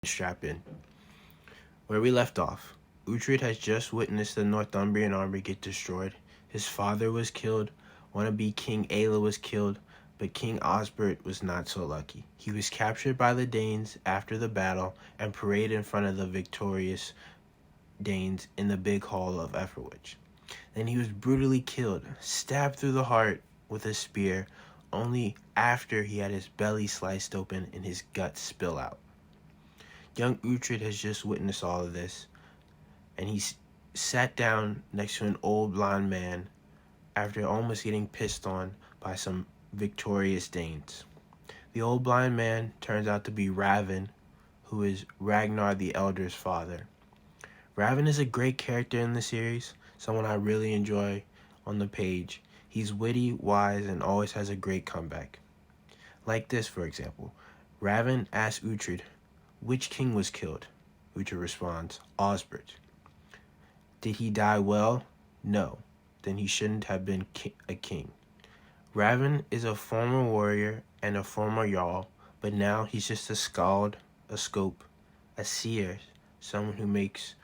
Strap in. Where we left off, Uhtred has just witnessed the Northumbrian army get destroyed. His father was killed, wannabe King Aelle was killed, but King Osbert was not so lucky. He was captured by the Danes after the battle and paraded in front of the victorious Danes in the big hall of Etherwich. Then he was brutally killed, stabbed through the heart with a spear, only after he had his belly sliced open and his guts spill out. Young Uhtred has just witnessed all of this, and he sat down next to an old blonde man after almost getting pissed on by some victorious Danes. The old blind man turns out to be Raven, who is Ragnar the Elder's father. Raven is a great character in the series, someone I really enjoy on the page. He's witty, wise, and always has a great comeback. Like this, for example. Raven asks Uhtred, "Which king was killed?" Uhtred responds, "Osbert." "Did he die well?" "No." "Then he shouldn't have been a king." Raven is a former warrior and a former jarl, but now he's just a skald, a scope, a seer, someone who makes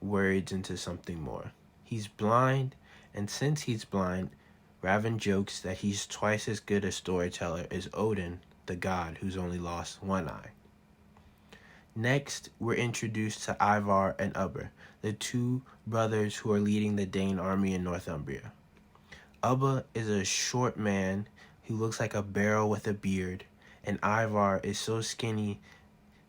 words into something more. He's blind, and since he's blind, Raven jokes that he's twice as good a storyteller as Odin, the god who's only lost one eye. Next, we're introduced to Ivar and Ubba, the two brothers who are leading the Dane army in Northumbria. Ubba is a short man who looks like a barrel with a beard, and Ivar is so skinny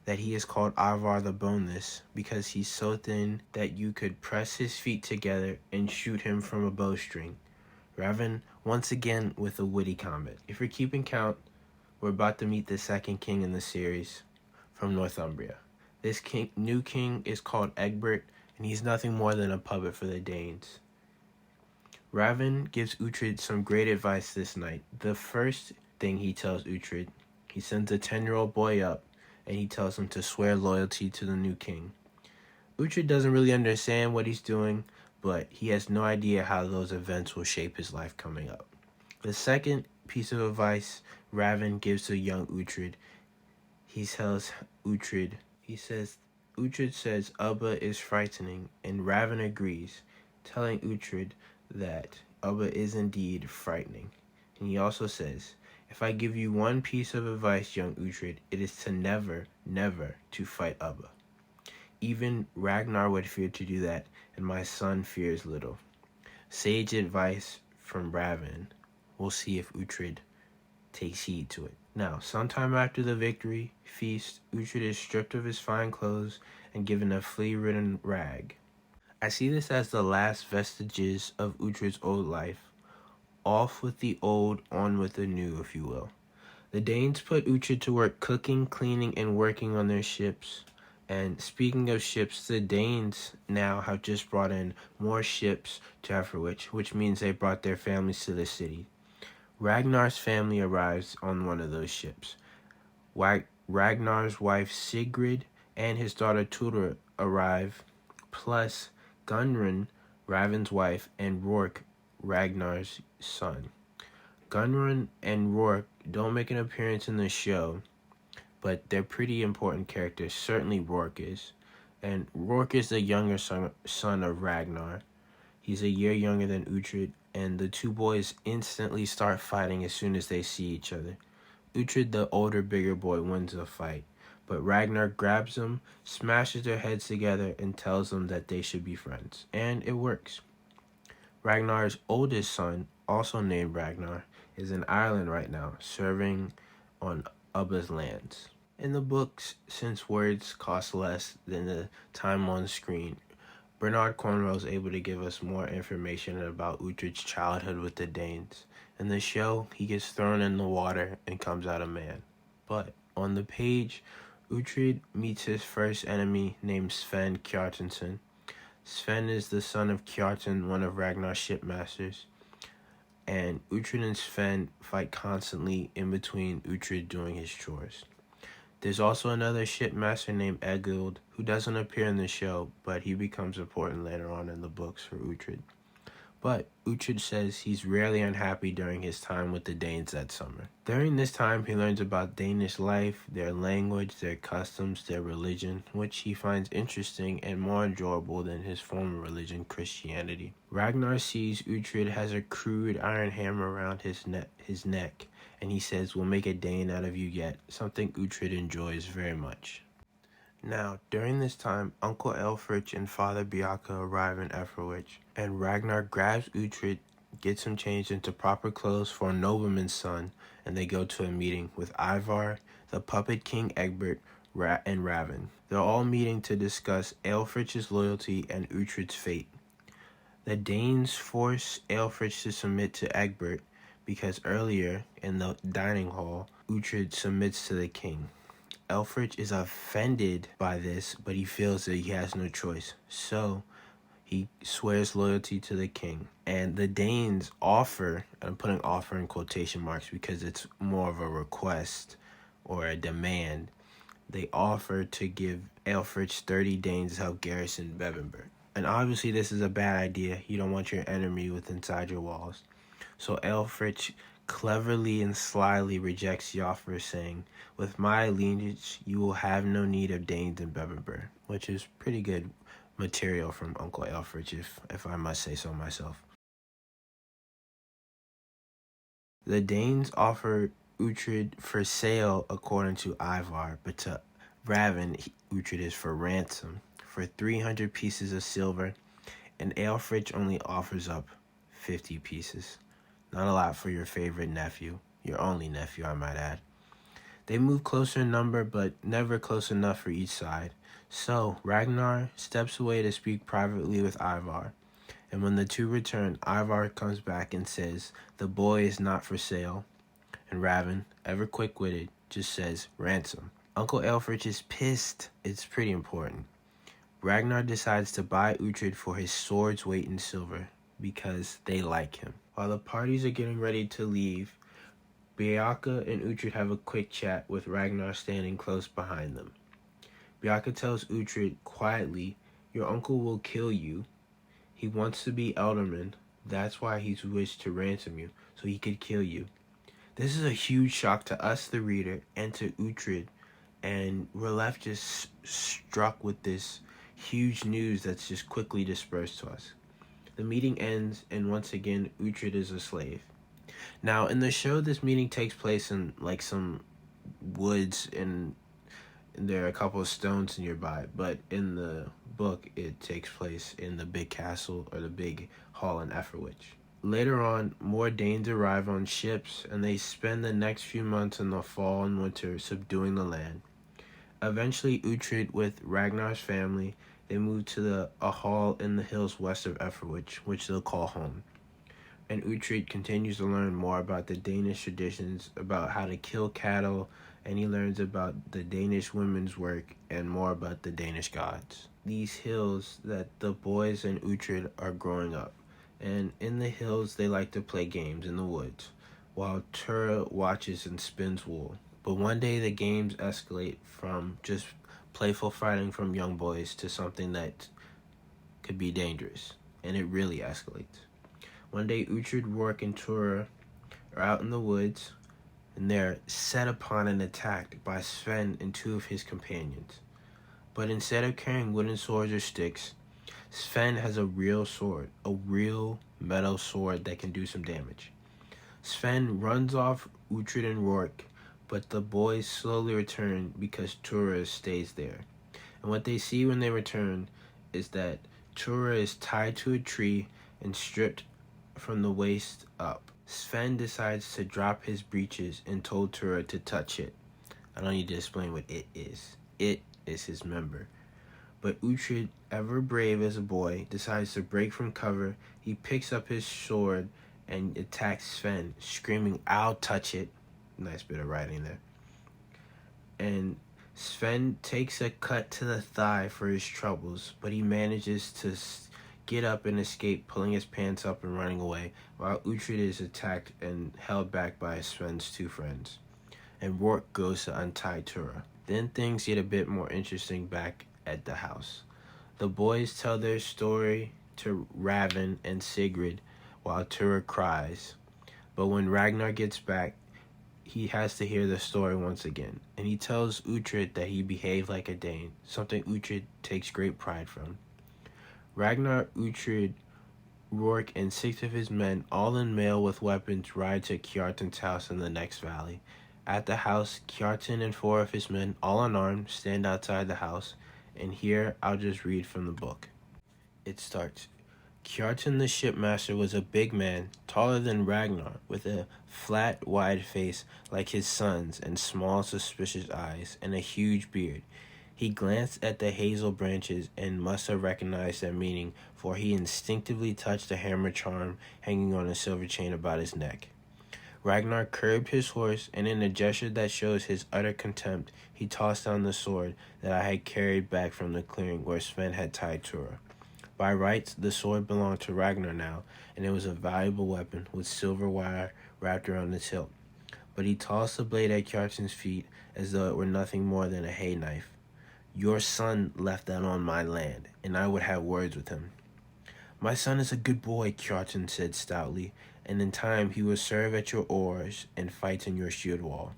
that he is called Ivar the Boneless because he's so thin that you could press his feet together and shoot him from a bowstring. Raven, once again with a witty comment. If you're keeping count, we're about to meet the second king in the series from Northumbria. This new king is called Egbert, and he's nothing more than a puppet for the Danes. Raven gives Uhtred some great advice this night. The first thing he tells Uhtred, he sends a 10-year-old boy up, and he tells him to swear loyalty to the new king. Uhtred doesn't really understand what he's doing, but he has no idea how those events will shape his life coming up. The second piece of advice Raven gives to young Uhtred, he tells Uhtred, Uhtred says Ubba is frightening, and Raven agrees, telling Uhtred that Ubba is indeed frightening. And he also says, "If I give you one piece of advice, young Uhtred, it is to never, never to fight Ubba. Even Ragnar would fear to do that, and my son fears little." Sage advice from Raven. We'll see if Uhtred takes heed to it. Now, sometime after the victory feast, Uhtred is stripped of his fine clothes and given a flea-ridden rag. I see this as the last vestiges of Uhtred's old life. Off with the old, on with the new, if you will. The Danes put Uhtred to work cooking, cleaning, and working on their ships. And speaking of ships, the Danes now have just brought in more ships to Etherwich, which means they brought their families to the city. Ragnar's family arrives on one of those ships. Ragnar's wife Sigrid and his daughter Tudor arrive, plus Gunrun, Raven's wife, and Rourke, Ragnar's son. Gunrun and Rourke don't make an appearance in the show, but they're pretty important characters. Certainly Rourke is. And Rourke is the younger son of Ragnar. He's a year younger than Uhtred, and the two boys instantly start fighting as soon as they see each other. Uhtred, the older, bigger boy, wins the fight, but Ragnar grabs them, smashes their heads together, and tells them that they should be friends. And it works. Ragnar's oldest son, also named Ragnar, is in Ireland right now, serving on Ubba's lands. In the books, since words cost less than the time on screen, Bernard Cornwell is able to give us more information about Uhtred's childhood with the Danes. In the show, he gets thrown in the water and comes out a man. But on the page, Uhtred meets his first enemy named Sven Kjartansson. Sven is the son of Kjartan, one of Ragnar's shipmasters. And Uhtred and Sven fight constantly in between Uhtred doing his chores. There's also another shipmaster named Egil who doesn't appear in the show, but he becomes important later on in the books for Uhtred. But Uhtred says he's rarely unhappy during his time with the Danes that summer. During this time, he learns about Danish life, their language, their customs, their religion, which he finds interesting and more enjoyable than his former religion, Christianity. Ragnar sees Uhtred has a crude iron hammer around his neck, and he says, "We'll make a Dane out of you yet," something Uhtred enjoys very much. Now, during this time, Uncle Elfrich and Father Bjarke arrive in Etherwich, and Ragnar grabs Uhtred, gets him changed into proper clothes for a nobleman's son, and they go to a meeting with Ivar, the puppet king Egbert, and Raven. They're all meeting to discuss Elfrich's loyalty and Uhtred's fate. The Danes force Elfrich to submit to Egbert because earlier in the dining hall, Uhtred submits to the king. Elfrich is offended by this, but he feels that he has no choice. So he swears loyalty to the king. And the Danes offer, I'm putting offer in quotation marks because it's more of a request or a demand. They offer to give Elfrich 30 Danes to help garrison Bebbanburg. And obviously this is a bad idea. You don't want your enemy within inside your walls. So Elfrich cleverly and slyly rejects the offer, saying, "With my lineage, you will have no need of Danes in Bebbanburg," which is pretty good material from Uncle Elfrich, if I must say so myself. The Danes offer Uhtred for sale according to Ivar, but to Raven, Uhtred is for ransom for 300 pieces of silver, and Elfrich only offers up 50 pieces. Not a lot for your favorite nephew, your only nephew, I might add. They move closer in number, but never close enough for each side. So Ragnar steps away to speak privately with Ivar. And when the two return, Ivar comes back and says, "The boy is not for sale." And Raven, ever quick-witted, just says, "Ransom." Uncle Elfrich is pissed. It's pretty important. Ragnar decides to buy Uhtred for his sword's weight in silver because they like him. While the parties are getting ready to leave, Bjarke and Uhtred have a quick chat with Ragnar standing close behind them. Bjarke tells Uhtred quietly, "Your uncle will kill you. He wants to be Elderman. That's why he's wished to ransom you, so he could kill you." This is a huge shock to us, the reader, and to Uhtred, and we're left just struck with this huge news that's just quickly dispersed to us. The meeting ends, and once again, Uhtred is a slave. Now, in the show, this meeting takes place in, like, some woods, and there are a couple of stones nearby. But in the book, it takes place in the big castle, or the big hall in Etherwich. Later on, more Danes arrive on ships, and they spend the next few months in the fall and winter subduing the land. Eventually, Uhtred, with Ragnar's family, they move to a hall in the hills west of Etherwich, which they'll call home. And Uhtred continues to learn more about the Danish traditions, about how to kill cattle, and he learns about the Danish women's work and more about the Danish gods. These hills that the boys and Uhtred are growing up. And in the hills, they like to play games in the woods, while Tura watches and spins wool. But one day, the games escalate from just playful fighting from young boys to something that could be dangerous, and it really escalates. One day, Uhtred, Rourke, and Tura are out in the woods, and they're set upon and attacked by Sven and two of his companions. But instead of carrying wooden swords or sticks, Sven has a real sword, a real metal sword that can do some damage. Sven runs off Uhtred and Rourke, but the boys slowly return because Tura stays there. And what they see when they return is that Tura is tied to a tree and stripped from the waist up. Sven decides to drop his breeches and told Tura to touch it. I don't need to explain what it is. It is his member. But Uhtred, ever brave as a boy, decides to break from cover. He picks up his sword and attacks Sven, screaming, "I'll touch it." Nice bit of writing there. And Sven takes a cut to the thigh for his troubles, but he manages to get up and escape, pulling his pants up and running away, while Uhtred is attacked and held back by Sven's two friends. And Rourke goes to untie Tura. Then things get a bit more interesting back at the house. The boys tell their story to Raven and Sigrid, while Tura cries. But when Ragnar gets back, he has to hear the story once again, and he tells Uhtred that he behaved like a Dane, something Uhtred takes great pride from. Ragnar, Uhtred, Rourke, and 6 of his men, all in mail with weapons, ride to Kjartan's house in the next valley. At the house, Kjartan and 4 of his men, all unarmed, stand outside the house, and here I'll just read from the book. It starts. Kjartan the shipmaster was a big man, taller than Ragnar, with a flat, wide face like his son's and small, suspicious eyes, and a huge beard. He glanced at the hazel branches and must have recognized their meaning, for he instinctively touched the hammer charm hanging on a silver chain about his neck. Ragnar curbed his horse, and in a gesture that shows his utter contempt, he tossed down the sword that I had carried back from the clearing where Sven had tied Tura. By rights, the sword belonged to Ragnar now, and it was a valuable weapon with silver wire wrapped around its hilt. But he tossed the blade at Kjartan's feet as though it were nothing more than a hay knife. Your son left that on my land, and I would have words with him. My son is a good boy, Kjartan said stoutly, and in time he will serve at your oars and fight in your shield wall.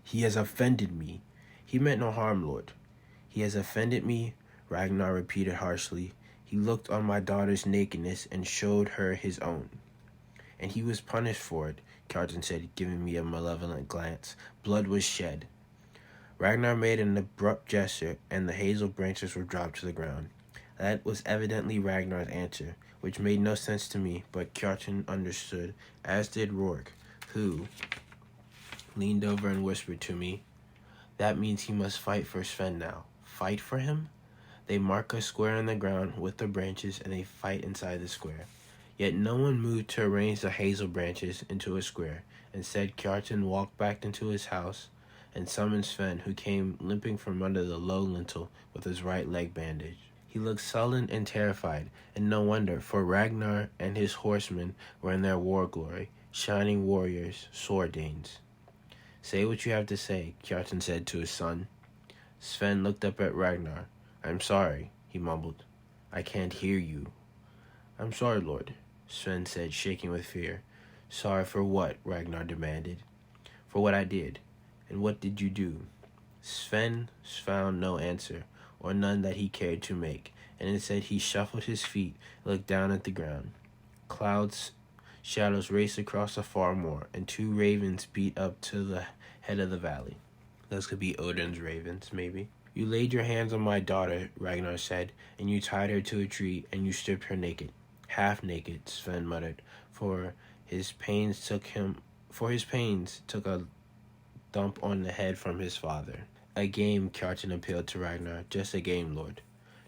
He has offended me. He meant no harm, Lord. He has offended me, Ragnar repeated harshly. He looked on my daughter's nakedness and showed her his own. And he was punished for it, Kjartan said, giving me a malevolent glance. Blood was shed. Ragnar made an abrupt gesture, and the hazel branches were dropped to the ground. That was evidently Ragnar's answer, which made no sense to me, but Kjartan understood, as did Rourke, who leaned over and whispered to me, that means he must fight for Sven now. Fight for him? They mark a square on the ground with the branches, and they fight inside the square. Yet no one moved to arrange the hazel branches into a square. Instead, Kjartan walked back into his house and summoned Sven, who came limping from under the low lintel with his right leg bandaged. He looked sullen and terrified, and no wonder, for Ragnar and his horsemen were in their war glory, shining warriors, sword Danes. Say what you have to say, Kjartan said to his son. Sven looked up at Ragnar. I'm sorry, he mumbled. I can't hear you. I'm sorry, Lord, Sven said, shaking with fear. Sorry for what? Ragnar demanded. For what I did. And what did you do? Sven found no answer, or none that he cared to make, and instead he shuffled his feet and looked down at the ground. Clouds, shadows raced across the far moor, and 2 ravens beat up to the head of the valley. Those could be Odin's ravens, maybe. You laid your hands on my daughter, Ragnar said, and you tied her to a tree, and you stripped her naked. Half naked, Sven muttered, for his pains took a thump on the head from his father. A game, Kjartan appealed to Ragnar. Just a game, Lord.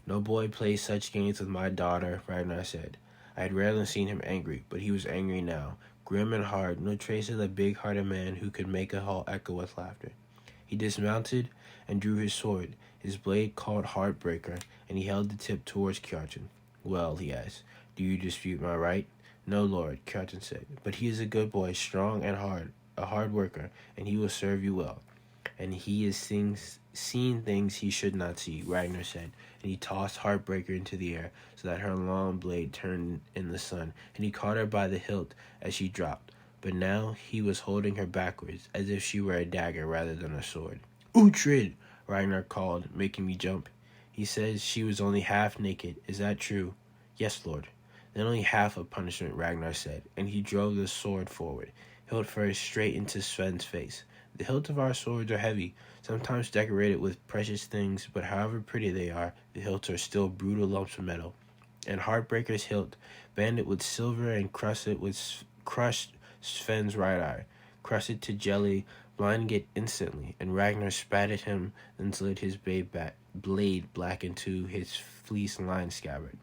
No boy plays such games with my daughter, Ragnar said. I had rarely seen him angry, but he was angry now, grim and hard, no trace of the big-hearted man who could make a hall echo with laughter. He dismounted and drew his sword, his blade called Heartbreaker, and he held the tip towards Kjartan. Well, he asked, do you dispute my right? No, Lord, Kjartan said, but he is a good boy, strong and hard, a hard worker, and he will serve you well. And he is seen things he should not see, Ragnar said, and he tossed Heartbreaker into the air so that her long blade turned in the sun, and he caught her by the hilt as she dropped. But now he was holding her backwards, as if she were a dagger rather than a sword. Uhtred, Ragnar called, making me jump. He says she was only half naked. Is that true? Yes, Lord. Then only half of punishment, Ragnar said, and he drove the sword forward, hilt first straight into Sven's face. The hilts of our swords are heavy, sometimes decorated with precious things, but however pretty they are, the hilts are still brutal lumps of metal. And Heartbreaker's hilt, banded with silver and crushed Sven's right eye, crushed it to jelly, blinding it instantly, and Ragnar spat at him, then slid his blade back into his fleece-lined scabbard.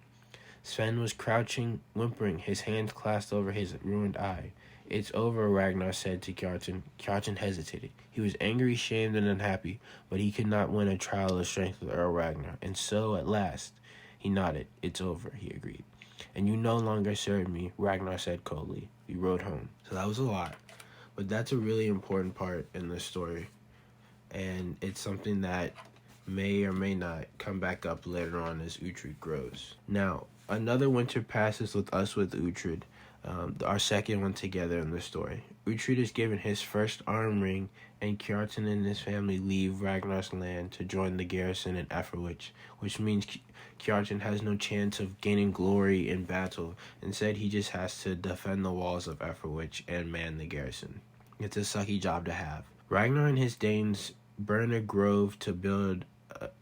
Sven was crouching, whimpering, his hands clasped over his ruined eye. It's over, Ragnar said to Kjartan. Kjartan hesitated. He was angry, shamed, and unhappy, but he could not win a trial of strength with Earl Ragnar, and so, at last, he nodded. It's over, he agreed. And you no longer serve me, Ragnar said coldly. We rode home. So that was a lot, but that's a really important part in the story, and it's something that may or may not come back up later on as Uhtred grows. Now, another winter passes with us with Uhtred. our second one together in the story. Uhtred is given his first arm ring, and Kjartan and his family leave Ragnar's land to join the garrison in Etherwich, which means Kjartan has no chance of gaining glory in battle. Instead, he just has to defend the walls of Etherwich and man the garrison. It's a sucky job to have. Ragnar and his Danes burn a grove to build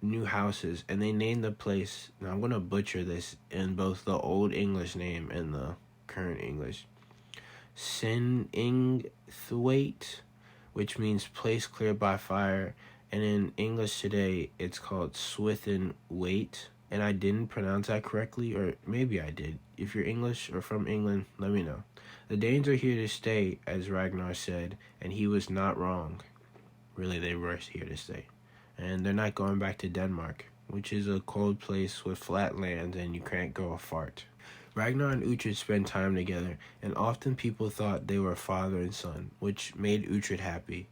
new houses, and they name the place, now I'm going to butcher this in both the Old English name and the current English, Siningthwaite, which means place cleared by fire, and in English today it's called Swithin Waite, and I didn't pronounce that correctly, or maybe I did. If you're English or from England, let me know. The Danes are here to stay, as Ragnar said, and he was not wrong. Really, they were here to stay. And they're not going back to Denmark, which is a cold place with flat land and you can't go a fart. Ragnar and Uhtred spend time together, and often people thought they were father and son, which made Uhtred happy.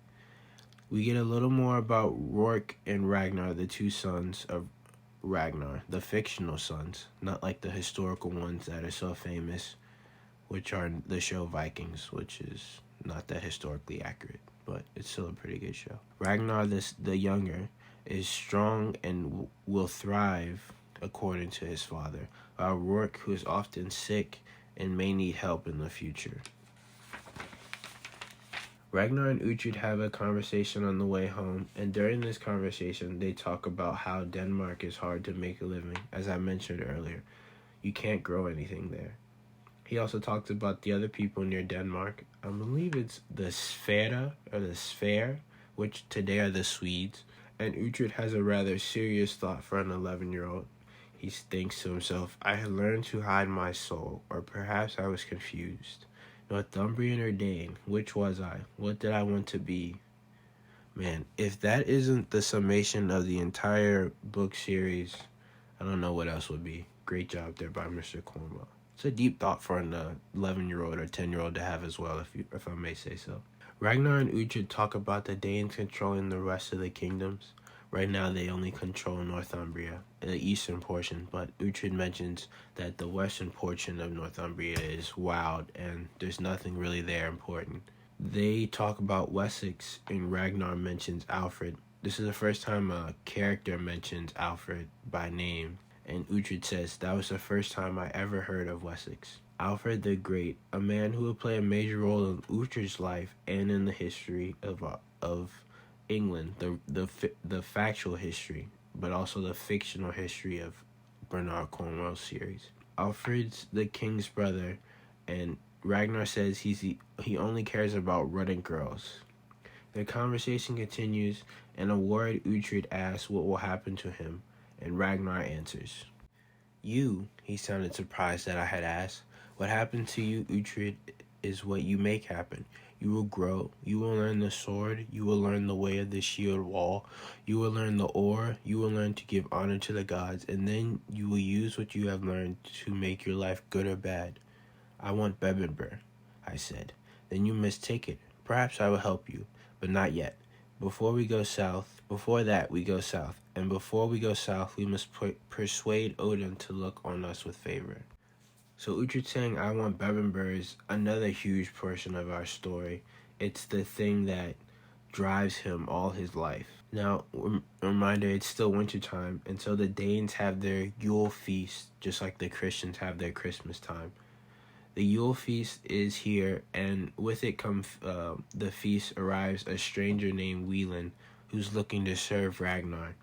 We get a little more about Rourke and Ragnar, the two sons of Ragnar, the fictional sons, not like the historical ones that are so famous, which are the show Vikings, which is not that historically accurate, but it's still a pretty good show. Ragnar, the younger, is strong and will thrive according to his father, while Rourke, who is often sick and may need help in the future. Ragnar and Uhtred have a conversation on the way home, and during this conversation, they talk about how Denmark is hard to make a living. As I mentioned earlier, you can't grow anything there. He also talks about the other people near Denmark. I believe it's the Sfera, or the Sphere, which today are the Swedes. And Uhtred has a rather serious thought for an 11-year-old. He thinks to himself, I had learned to hide my soul, or perhaps I was confused. Northumbrian or Dane, which was I? What did I want to be? Man, if that isn't the summation of the entire book series, I don't know what else would be. Great job there by Mr. Cornwell. It's a deep thought for an 11-year-old or 10-year-old to have as well, if I may say so. Ragnar and Uhtred talk about the Danes controlling the rest of the kingdoms. Right now, they only control Northumbria, the eastern portion, but Uhtred mentions that the western portion of Northumbria is wild, and there's nothing really there important. They talk about Wessex, and Ragnar mentions Alfred. This is the first time a character mentions Alfred by name, and Uhtred says, that was the first time I ever heard of Wessex. Alfred the Great, a man who would play a major role in Uhtred's life and in the history of England, the factual history, but also the fictional history of Bernard Cornwell's series. Alfred's the king's brother, and Ragnar says he only cares about ruddy girls. The conversation continues, and a worried Uhtred asks what will happen to him, and Ragnar answers. You, he sounded surprised that I had asked. What happened to you, Uhtred, is what you make happen. You will grow, you will learn the sword, you will learn the way of the shield wall, you will learn the oar, you will learn to give honor to the gods, and then you will use what you have learned to make your life good or bad. I want Bebbanburg, I said. Then you must take it. Perhaps I will help you, but not yet. Before that, we go south, and before we go south, we must persuade Odin to look on us with favor. So Uhtred saying I want Bebbanburg is another huge portion of our story. It's the thing that drives him all his life. Now, reminder, it's still wintertime, and so the Danes have their Yule feast, just like the Christians have their Christmas time. The Yule feast is here, and with it comes the feast arrives a stranger named Wieland, who's looking to serve Ragnar.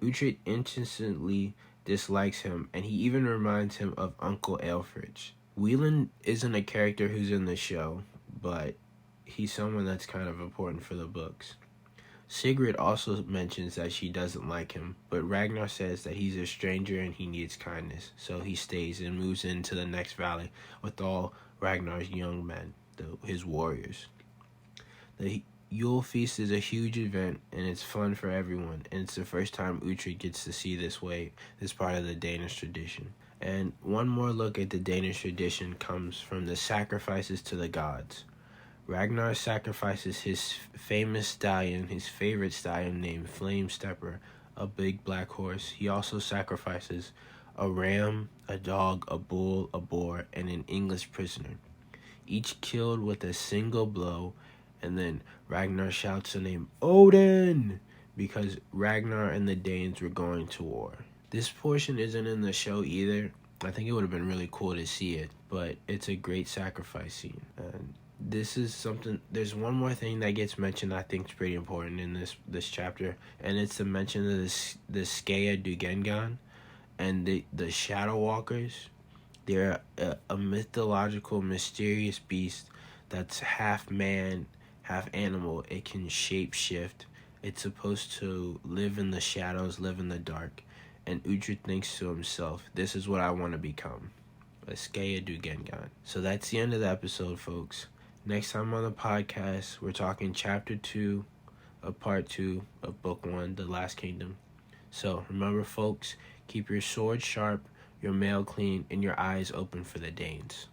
Uhtred instantly dislikes him, and he even reminds him of Uncle Aelfric. Wieland isn't a character who's in the show, but he's someone that's kind of important for the books. Sigrid also mentions that she doesn't like him, but Ragnar says that he's a stranger and he needs kindness, so he stays and moves into the next valley with all Ragnar's young men, his warriors. The Yule Feast is a huge event, and it's fun for everyone, and it's the first time Uhtred gets to see this part of the Danish tradition. And one more look at the Danish tradition comes from the sacrifices to the gods. Ragnar sacrifices his famous stallion, his favorite stallion named Flame Stepper, a big black horse. He also sacrifices a ram, a dog, a bull, a boar, and an English prisoner, each killed with a single blow. And then Ragnar shouts the name Odin because Ragnar and the Danes were going to war. This portion isn't in the show either. I think it would have been really cool to see it, but it's a great sacrifice scene. And this is something, there's one more thing that gets mentioned I think is pretty important in this chapter, and it's the mention of the Skea Dugengan and the Shadow Walkers. They're a mythological, mysterious beast that's half man, half animal. It can shapeshift. It's supposed to live in the shadows, live in the dark. And Uhtred thinks to himself, this is what I want to become. A Skea Dugengan. So that's the end of the episode, folks. Next time on the podcast, we're talking Chapter 2 of Part 2 of Book 1, The Last Kingdom. So remember, folks, keep your sword sharp, your mail clean, and your eyes open for the Danes.